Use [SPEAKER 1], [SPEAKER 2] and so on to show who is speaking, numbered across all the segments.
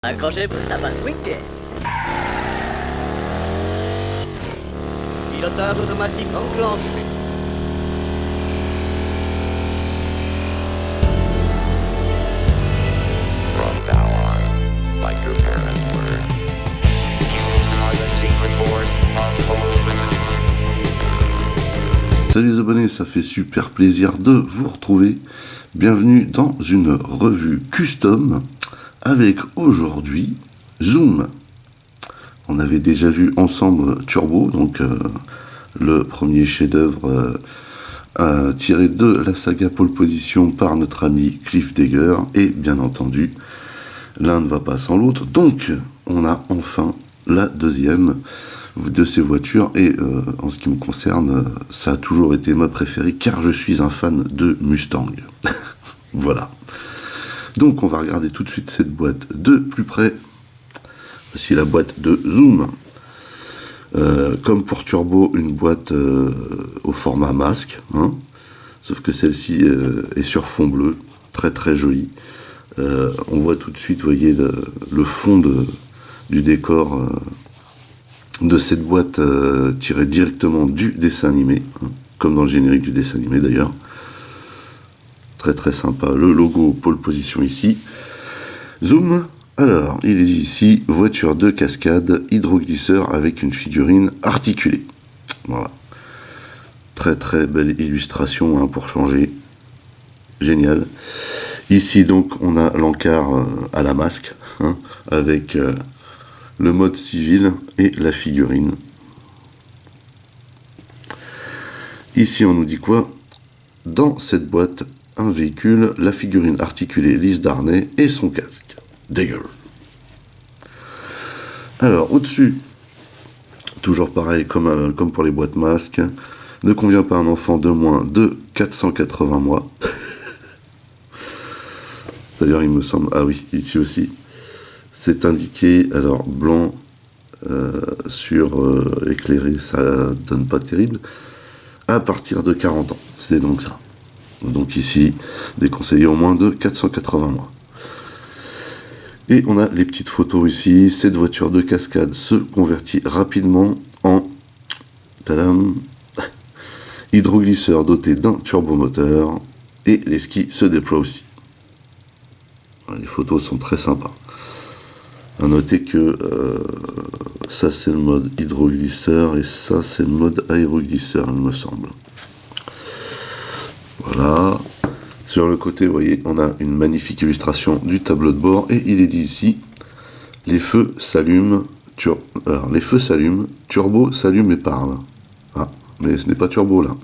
[SPEAKER 1] Accrochez pour ça passe week-end. Pilotage automatique enclenché.
[SPEAKER 2] From now on, like your parents were, you are the secret force of Holy.
[SPEAKER 3] Salut les abonnés, ça fait super plaisir de vous retrouver. Bienvenue dans une revue custom avec aujourd'hui Zoom. On avait déjà vu ensemble Turbo, donc le premier chef-d'œuvre tiré de la saga Pole Position par notre ami Cliff Deger, et bien entendu, l'un ne va pas sans l'autre. Donc, on a enfin la deuxième de ces voitures, et en ce qui me concerne, ça a toujours été ma préférée, car je suis un fan de Mustang. Voilà. Donc on va regarder tout de suite cette boîte de plus près. Voici la boîte de Zoom. Comme pour Turbo, une boîte au format masque, hein, sauf que celle-ci est sur fond bleu, très très jolie. On voit tout de suite, vous voyez, le fond du décor de cette boîte tirée directement du dessin animé, hein, comme dans le générique du dessin animé d'ailleurs. Très très sympa, le logo Pole Position ici. Zoom, alors il est ici, voiture de cascade, hydroglisseur avec une figurine articulée. Voilà. Très très belle illustration, hein, pour changer. Génial. Ici donc on a l'encart à la masque, hein, avec le mode civil et la figurine. Ici on nous dit quoi? Dans cette boîte, un véhicule, la figurine articulée Lise Darnay et son casque. Deger. Alors, au-dessus, toujours pareil, comme pour les boîtes masques, ne convient pas à un enfant de moins de 480 mois. D'ailleurs, il me semble... Ah oui, ici aussi. C'est indiqué, alors, blanc sur éclairé, ça donne pas terrible. À partir de 40 ans. C'est donc ça. Donc ici, déconseillé au moins de 480 mois. Et on a les petites photos ici. Cette voiture de cascade se convertit rapidement en tadam, hydroglisseur doté d'un turbomoteur, et les skis se déploient aussi. Les photos sont très sympas. À noter que ça c'est le mode hydroglisseur et ça c'est le mode aéroglisseur, il me semble. Voilà. Sur le côté, vous voyez, on a une magnifique illustration du tableau de bord, et il est dit ici, les feux s'allument, Turbo s'allume et parle. Ah, mais ce n'est pas Turbo là,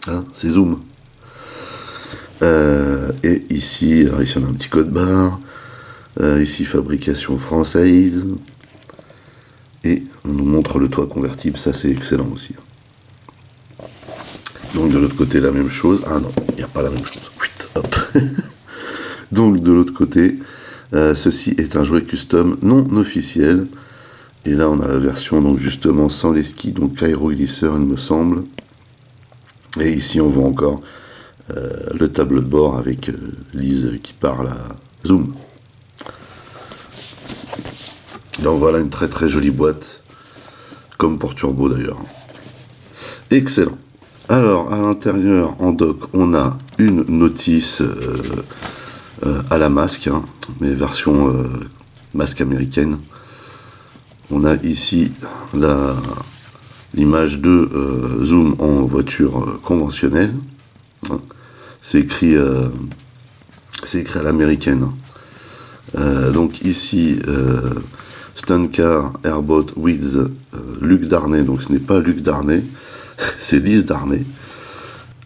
[SPEAKER 3] hein, c'est Zoom. Et ici, alors ici on a un petit code barre, ici fabrication française, et on nous montre le toit convertible, ça c'est excellent aussi. Donc de l'autre côté la même chose. Ah non, il n'y a pas la même chose. Hop. Donc de l'autre côté, ceci est un jouet custom non officiel. Et là on a la version donc justement sans les skis, donc aéroglisseur il me semble. Et ici on voit encore le tableau de bord avec Lise qui parle à Zoom. Donc voilà une très très jolie boîte, comme pour Turbo d'ailleurs. Excellent. Alors, à l'intérieur, en dock, on a une notice à la masque, hein, mais version masque américaine. On a ici l'image de Zoom en voiture conventionnelle. Hein. C'est écrit à l'américaine. Donc ici, Stunt Car Airboat with Luc Darnay. Donc ce n'est pas Luc Darnay. C'est Lise Darnay.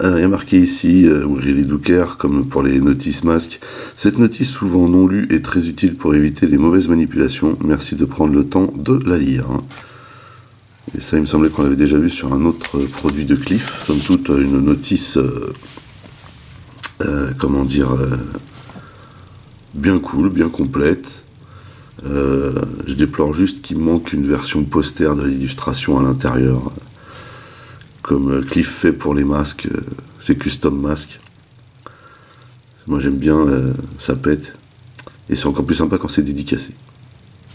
[SPEAKER 3] Il y a marqué ici Willy Duker, comme pour les notices masques. Cette notice, souvent non lue, est très utile pour éviter les mauvaises manipulations. Merci de prendre le temps de la lire. Et ça, il me semblait qu'on l'avait déjà vu sur un autre produit de Cliff. Somme toute, une notice, bien cool, bien complète. Je déplore juste qu'il manque une version poster de l'illustration à l'intérieur. Comme Cliff fait pour les masques, ses custom masques. Moi j'aime bien, ça pète. Et c'est encore plus sympa quand c'est dédicacé.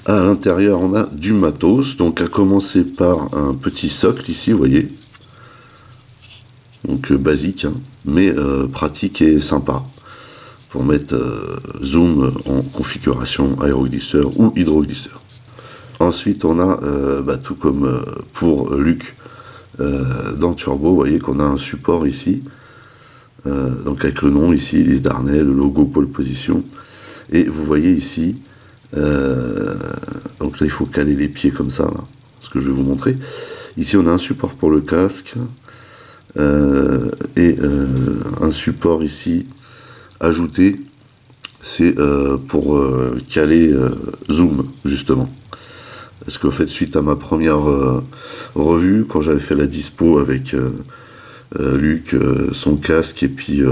[SPEAKER 3] À l'intérieur, on a du matos, donc à commencer par un petit socle ici, vous voyez. Donc basique, hein, mais pratique et sympa. Pour mettre zoom en configuration aéroglisseur ou hydroglisseur. Ensuite, on a, tout comme pour Luc dans Turbo, vous voyez qu'on a un support ici, donc avec le nom ici, Lise Darnay, le logo pole position. Et vous voyez ici, donc là il faut caler les pieds comme ça, là, ce que je vais vous montrer. Ici on a un support pour le casque et un support ici ajouté, c'est pour caler zoom justement. Parce qu'en fait, suite à ma première revue, quand j'avais fait la dispo avec Luc, son casque et puis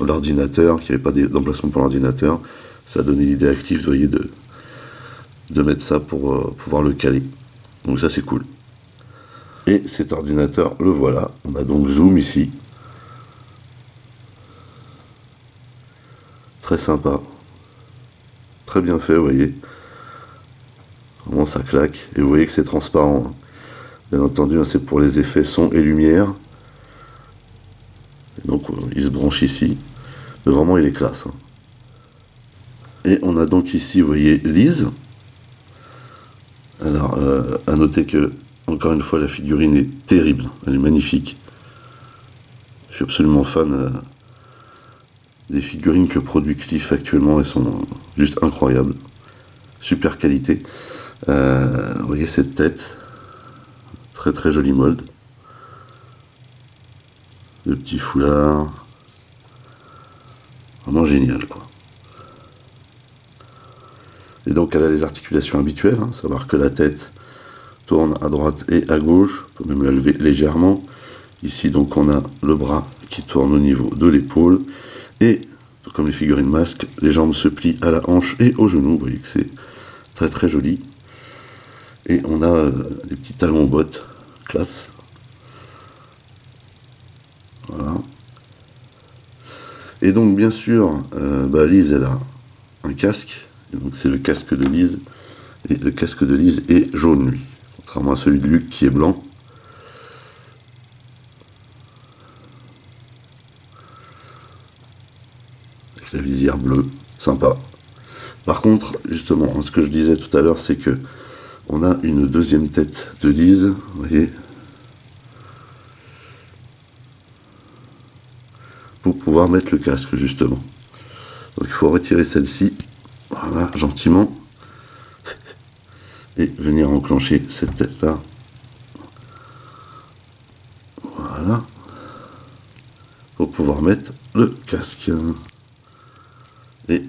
[SPEAKER 3] l'ordinateur, qui n'avait pas d'emplacement pour l'ordinateur, ça a donné l'idée active, vous voyez, de mettre ça pour pouvoir le caler. Donc ça, c'est cool. Et cet ordinateur, le voilà. On a donc Zoom ici. Très sympa. Très bien fait, vous voyez. Vraiment, ça claque. Et vous voyez que c'est transparent. Bien entendu, c'est pour les effets son et lumière. Et donc, il se branche ici. Mais vraiment, il est classe. Et on a donc ici, vous voyez, Lise. Alors, à noter que, encore une fois, la figurine est terrible. Elle est magnifique. Je suis absolument fan des figurines que produit Cliff actuellement. Elles sont juste incroyables. Super qualité. Vous voyez cette tête. Très très joli mold. Le petit foulard. Vraiment génial, quoi. Et donc elle a les articulations habituelles, savoir que la tête tourne à droite et à gauche, on peut même la lever légèrement. Ici donc on a le bras qui tourne au niveau de l'épaule, et comme les figurines masques, les jambes se plient à la hanche et au genou, vous voyez que c'est très très joli. Et on a les petits talons aux bottes, classe. Voilà. Et donc bien sûr, Lise elle a un casque. Et donc c'est le casque de Lise. Et le casque de Lise est jaune, lui. Contrairement à celui de Luc qui est blanc. Avec la visière bleue. Sympa. Par contre, justement, ce que je disais tout à l'heure, c'est que on a une deuxième tête de Lise. Vous voyez. Pour pouvoir mettre le casque, justement. Donc il faut retirer celle-ci. Voilà, gentiment. Et venir enclencher cette tête-là. Voilà. Pour pouvoir mettre le casque. Et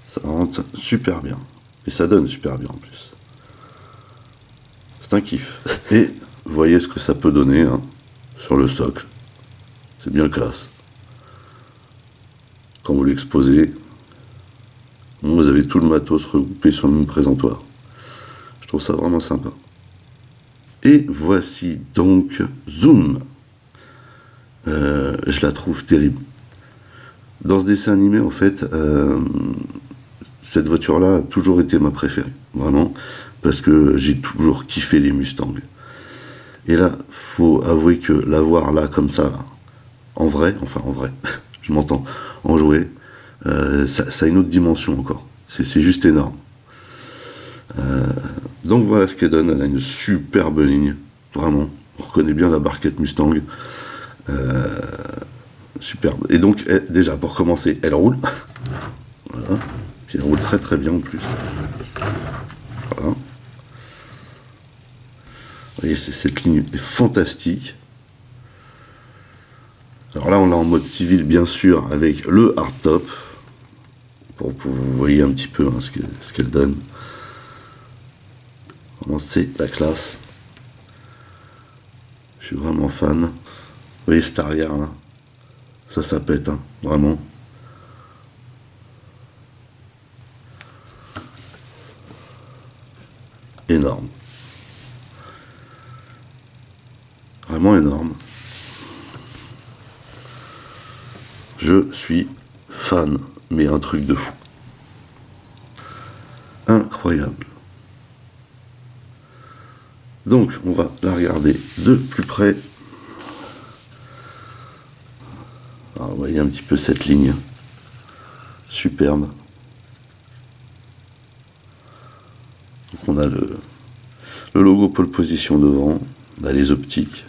[SPEAKER 3] ça rentre super bien. Et ça donne super bien en plus. C'est un kiff. Et vous voyez ce que ça peut donner sur le socle. C'est bien classe. Quand vous l'exposez, vous avez tout le matos regroupé sur le même présentoir. Je trouve ça vraiment sympa. Et voici donc Zoom. Je la trouve terrible. Dans ce dessin animé, en fait, cette voiture-là a toujours été ma préférée. Vraiment. Parce que j'ai toujours kiffé les Mustangs. Et là, faut avouer que la voir là, comme ça, là, en vrai, je m'entends, en jouet, ça a une autre dimension encore. C'est juste énorme. Donc voilà ce qu'elle donne. Elle a une superbe ligne, vraiment. On reconnaît bien la barquette Mustang. Superbe. Et donc, déjà, pour commencer, elle roule. Voilà. Puis elle roule très très bien en plus. Voilà. Vous voyez, cette ligne est fantastique. Alors là, on l'a en mode civil, bien sûr, avec le hardtop. Pour que vous voyez un petit peu ce qu'elle donne. Vraiment, c'est la classe. Je suis vraiment fan. Vous voyez cette arrière là, ça pète, vraiment. Énorme. Vraiment énorme. Je suis fan, mais un truc de fou. incroyable. Donc, on va la regarder de plus près. Alors, vous voyez un petit peu cette ligne. Superbe. Donc, on a le logo pole position devant. On a les optiques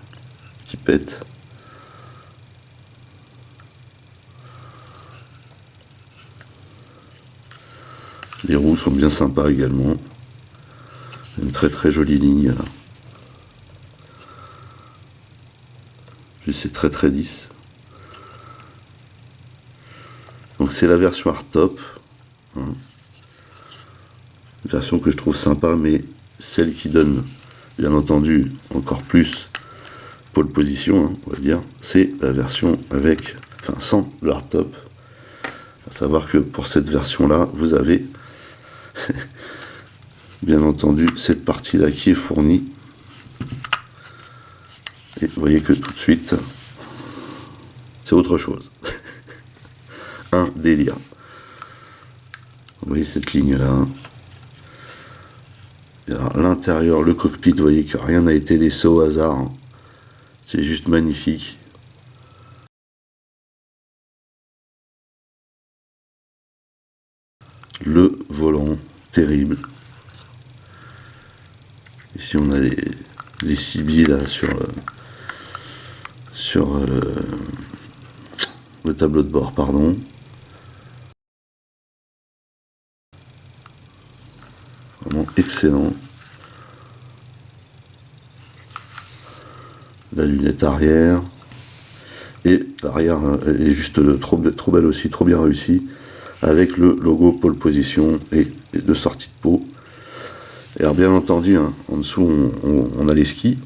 [SPEAKER 3] qui pètent. Les roues sont bien sympas également. Une très très jolie ligne là. C'est très très lisse. Donc c'est la version hardtop. Une version que je trouve sympa, mais celle qui donne bien entendu encore plus pole position, on va dire, c'est la version avec, enfin sans le hardtop. À savoir que pour cette version là, vous avez bien entendu cette partie là qui est fournie. Et vous voyez que tout de suite, c'est autre chose. Un délire. Vous voyez cette ligne-là. L'intérieur, le cockpit, vous voyez que rien n'a été laissé au hasard. C'est juste magnifique. Le volant, terrible. Ici, on a les CB là sur le tableau de bord, pardon. Vraiment excellent. La lunette arrière. Et l'arrière est juste trop belle aussi, trop bien réussi. Avec le logo pole position et les deux sorties de pot. Et alors bien entendu, hein, en dessous on a les skis.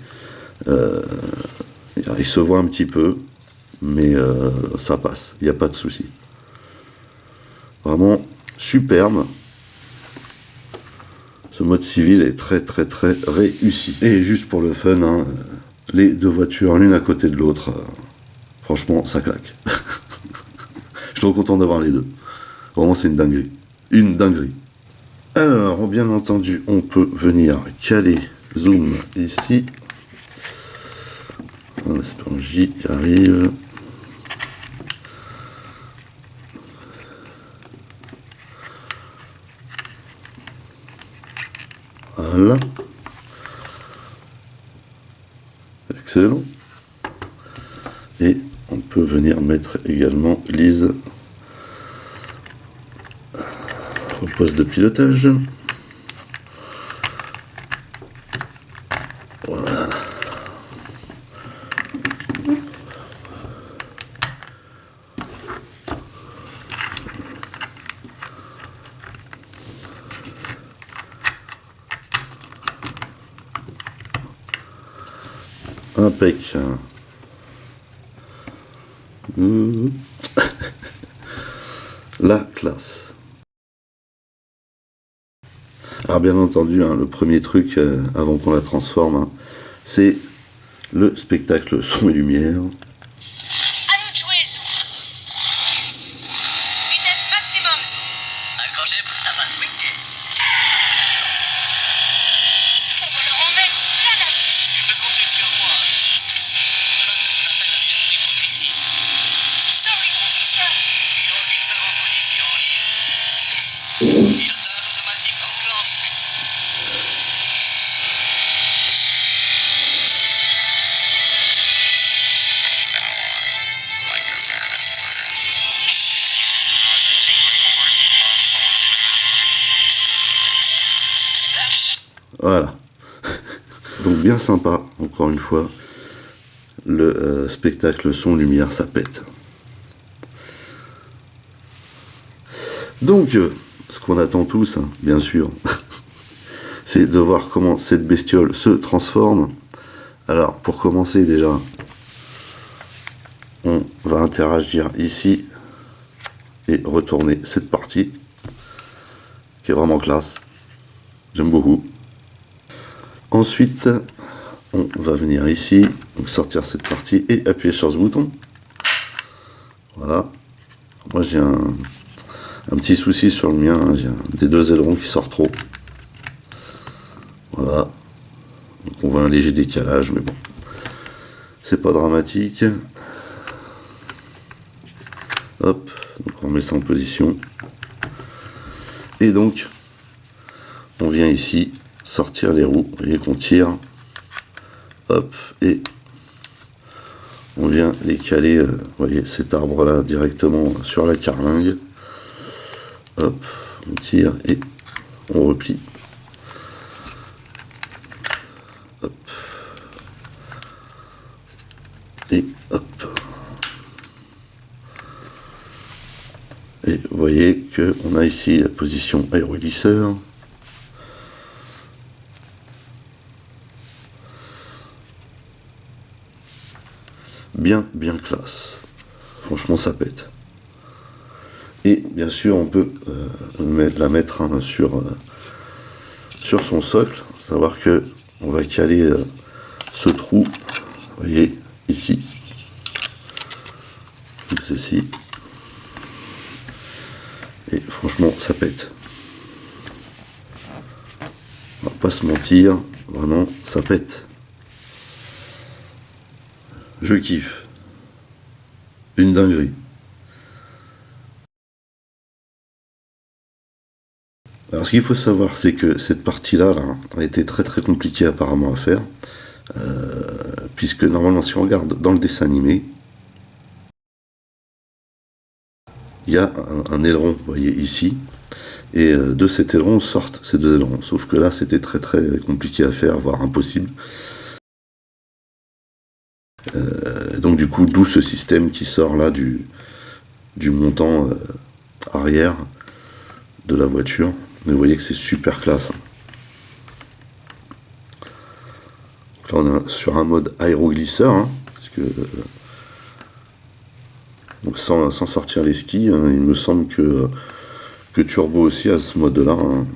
[SPEAKER 3] Il se voit un petit peu, mais ça passe, il n'y a pas de souci. Vraiment superbe. Ce mode civil est très très très réussi. Et juste pour le fun, hein, les deux voitures l'une à côté de l'autre, franchement ça claque. Je suis trop content d'avoir les deux. Vraiment c'est une dinguerie. Une dinguerie. Alors bien entendu on peut venir caler zoom ici. En espérant que j'y arrive. Voilà. Excellent. Et on peut venir mettre également Lise au poste de pilotage. Voilà. Impec. La classe. Alors bien entendu, hein, le premier truc avant qu'on la transforme, hein, c'est le spectacle son et lumière.
[SPEAKER 4] À nous de jouer, Zou. Vitesse maximum, Zou.
[SPEAKER 1] Accrochez, ça va swinguer.
[SPEAKER 4] On va leur en mettre plein la vue.
[SPEAKER 1] Tu peux compter sur moi. Voilà ce qu'on appelle un esprit positif.
[SPEAKER 4] Sors l'hydroglisseur.
[SPEAKER 1] Hydroglisseur en position, Lise. Pilotage automatique enclenché.
[SPEAKER 2] Like your parents were.
[SPEAKER 3] Voilà. Donc bien sympa, encore une fois. Le spectacle son lumière, ça pète. Donc, ce qu'on attend tous, hein, bien sûr, c'est de voir comment cette bestiole se transforme. Alors, pour commencer déjà, on va interagir ici et retourner cette partie qui est vraiment classe. J'aime beaucoup. Ensuite, on va venir ici, donc sortir cette partie et appuyer sur ce bouton. Voilà. Moi j'ai un petit souci sur le mien, hein, j'ai des deux ailerons qui sortent trop. Voilà. Donc on voit un léger décalage, mais bon. C'est pas dramatique. Hop, donc on remet ça en position. Et donc, on vient ici sortir les roues. Vous voyez qu'on tire. Hop, et on vient les caler, vous voyez, cet arbre-là directement sur la carlingue. Hop, on tire et on replie. Hop. Et hop. Et vous voyez qu'on a ici la position aéroglisseur. Bien classe. Franchement, ça pète. Et bien sûr, on peut la mettre hein, sur son socle. Savoir que on va caler ce trou, vous voyez, ici. Comme ceci. Et franchement, ça pète. On va pas se mentir, vraiment, ça pète. Je kiffe. Une dinguerie. Alors ce qu'il faut savoir, c'est que cette partie-là a été très compliquée apparemment à faire. Puisque normalement, si on regarde dans le dessin animé, il y a un aileron, vous voyez ici, et de cet aileron sortent ces deux ailerons. Sauf que là, c'était très compliqué à faire, voire impossible. Donc du coup, d'où ce système qui sort là du montant arrière de la voiture. Mais vous voyez que c'est super classe. Donc là, on est sur un mode aéroglisseur, hein, parce que donc sans sortir les skis, hein, il me semble que Turbo aussi a ce mode-là. Hein.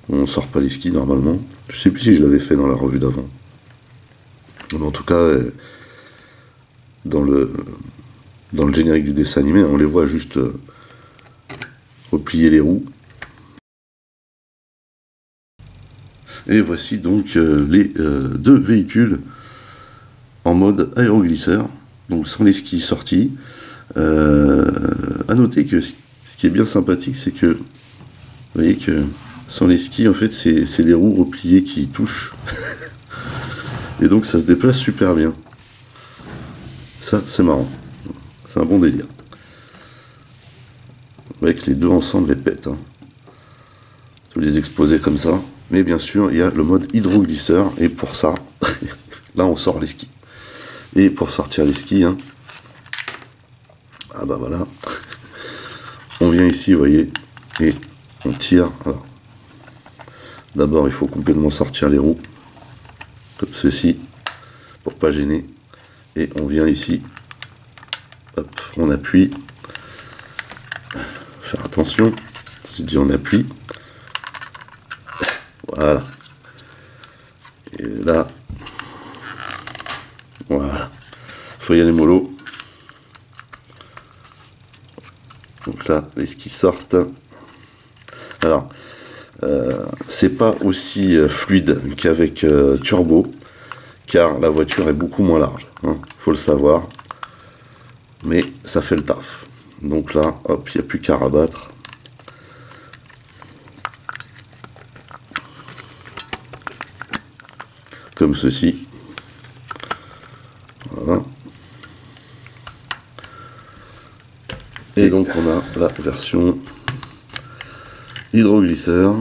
[SPEAKER 3] On sort pas les skis normalement. Je sais plus si je l'avais fait dans la revue d'avant. Mais en tout cas, dans le générique du dessin animé, on les voit juste replier les roues. Et voici donc les deux véhicules en mode aéroglisseur, donc sans les skis sortis. À noter que ce qui est bien sympathique, c'est que vous voyez que sans les skis, en fait, c'est les roues repliées qui touchent. Et donc ça se déplace super bien. Ça, c'est marrant. C'est un bon délire. Avec les deux ensemble, les pètes. Hein. Je vais les exposer comme ça. Mais bien sûr, il y a le mode hydroglisseur. Et pour ça, là, on sort les skis. Et pour sortir les skis, hein, ah bah voilà. On vient ici, vous voyez, et on tire. Alors, d'abord, il faut complètement sortir les roues. Comme ceci, pour pas gêner. Et on vient ici. Hop, on appuie. Faire attention. J'ai dit on appuie. Voilà. Et là. Voilà. Faut y aller mollo. Donc là, les skis sortent. Alors, c'est pas aussi fluide qu'avec Turbo, car la voiture est beaucoup moins large, hein, faut le savoir. Mais ça fait le taf. Donc là, hop, il n'y a plus qu'à rabattre. Comme ceci. Voilà. Et donc on a la version hydroglisseur.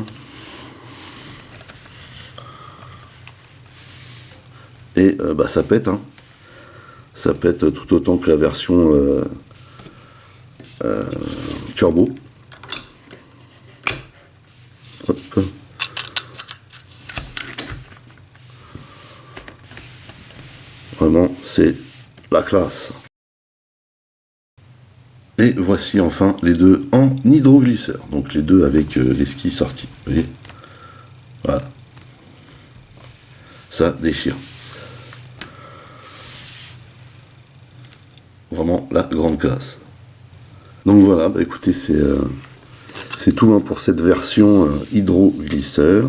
[SPEAKER 3] Et bah ça pète, hein. Ça pète tout autant que la version Turbo. Hop. Vraiment, c'est la classe. Et voici enfin les deux en hydroglisseur. Donc les deux avec les skis sortis. Vous voyez ? Voilà. Ça déchire. Vraiment la grande classe. Donc voilà, bah écoutez, c'est tout hein, pour cette version hydroglisseur.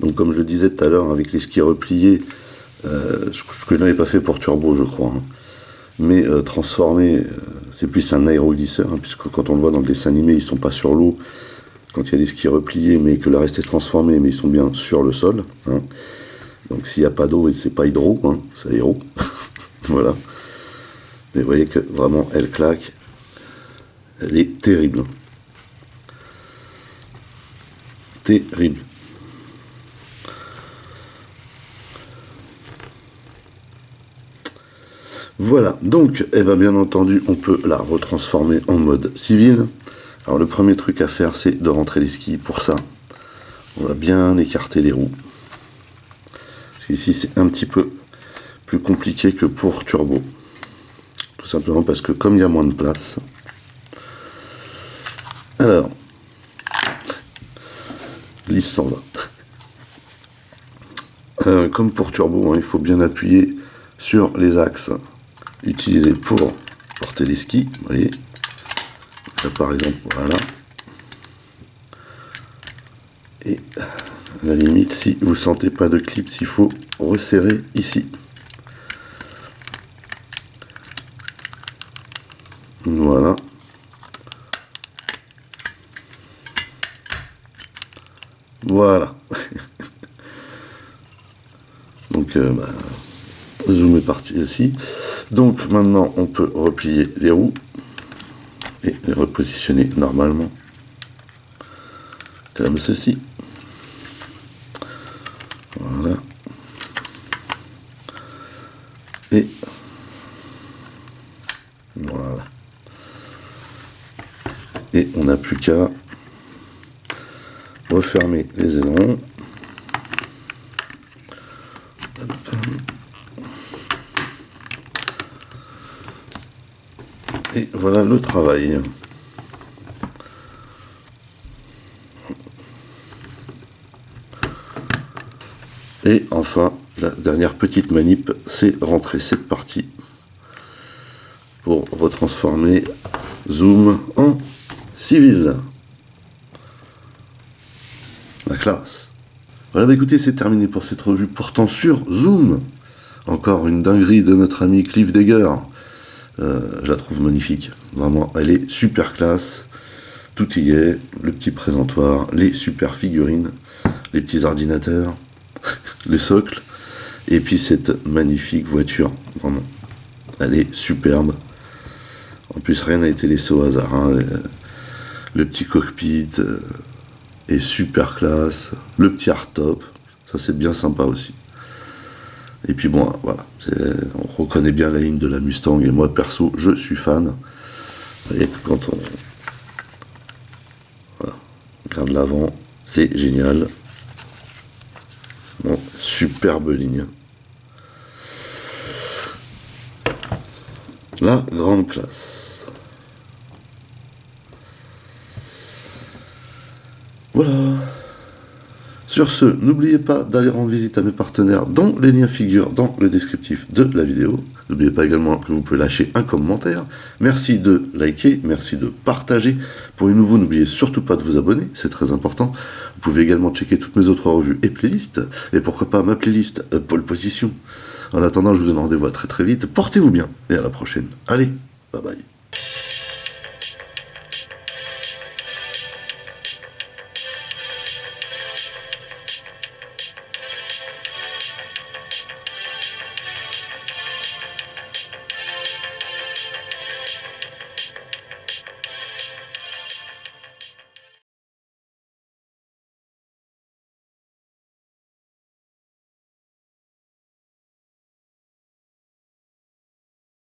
[SPEAKER 3] Donc comme je le disais tout à l'heure, avec les skis repliés, ce que je n'avais pas fait pour Turbo, je crois, hein. Mais transformé, c'est plus un aéroglisseur, hein, puisque quand on le voit dans le dessin animé, ils sont pas sur l'eau, quand il y a des skis repliés, mais que le reste est transformé, mais ils sont bien sur le sol, hein. Donc s'il n'y a pas d'eau, c'est pas hydro, hein, c'est aéro. Voilà. Mais vous voyez que vraiment, elle claque. Elle est terrible. Terrible. Voilà, donc, eh ben, bien entendu, on peut la retransformer en mode civil. Alors le premier truc à faire, c'est de rentrer les skis. Pour ça, on va bien écarter les roues. Parce qu'ici, c'est un petit peu plus compliqué que pour Turbo. Tout simplement parce que comme il y a moins de place. Alors, Lise s'en va. Comme pour Turbo, hein, il faut bien appuyer sur les axes utilisés pour porter les skis. Vous voyez, là, par exemple, voilà. Et à la limite, si vous ne sentez pas de clips, il faut resserrer ici. Voilà. Voilà. Donc, zoom est parti aussi. Donc, maintenant, on peut replier les roues et les repositionner normalement. Comme ceci. Voilà. Et voilà. Et on n'a plus qu'à refermer les ailerons. Et voilà le travail. Et enfin, la dernière petite manip, c'est rentrer cette partie pour retransformer Zoom en civil. La classe. Voilà, bah écoutez, c'est terminé pour cette revue portant sur Zoom. Encore une dinguerie de notre ami Cliff Dagger. Je la trouve magnifique. Vraiment, elle est super classe. Tout y est. Le petit présentoir, les super figurines, les petits ordinateurs, les socles. Et puis cette magnifique voiture. Vraiment, elle est superbe. En plus, rien n'a été laissé au hasard, hein. Le petit cockpit est super classe. Le petit hardtop, ça c'est bien sympa aussi. Et puis bon, voilà, on reconnaît bien la ligne de la Mustang, et moi perso, je suis fan. Vous voyez que quand on regarde l'avant, c'est génial. Bon, superbe ligne. La grande classe. Voilà. Sur ce, n'oubliez pas d'aller rendre visite à mes partenaires dont les liens figurent dans le descriptif de la vidéo. N'oubliez pas également que vous pouvez lâcher un commentaire. Merci de liker, merci de partager. Pour les nouveaux, n'oubliez surtout pas de vous abonner, c'est très important. Vous pouvez également checker toutes mes autres revues et playlists. Et pourquoi pas ma playlist Pole Position. En attendant, je vous donne rendez-vous à très très vite. Portez-vous bien et à la prochaine. Allez, bye bye.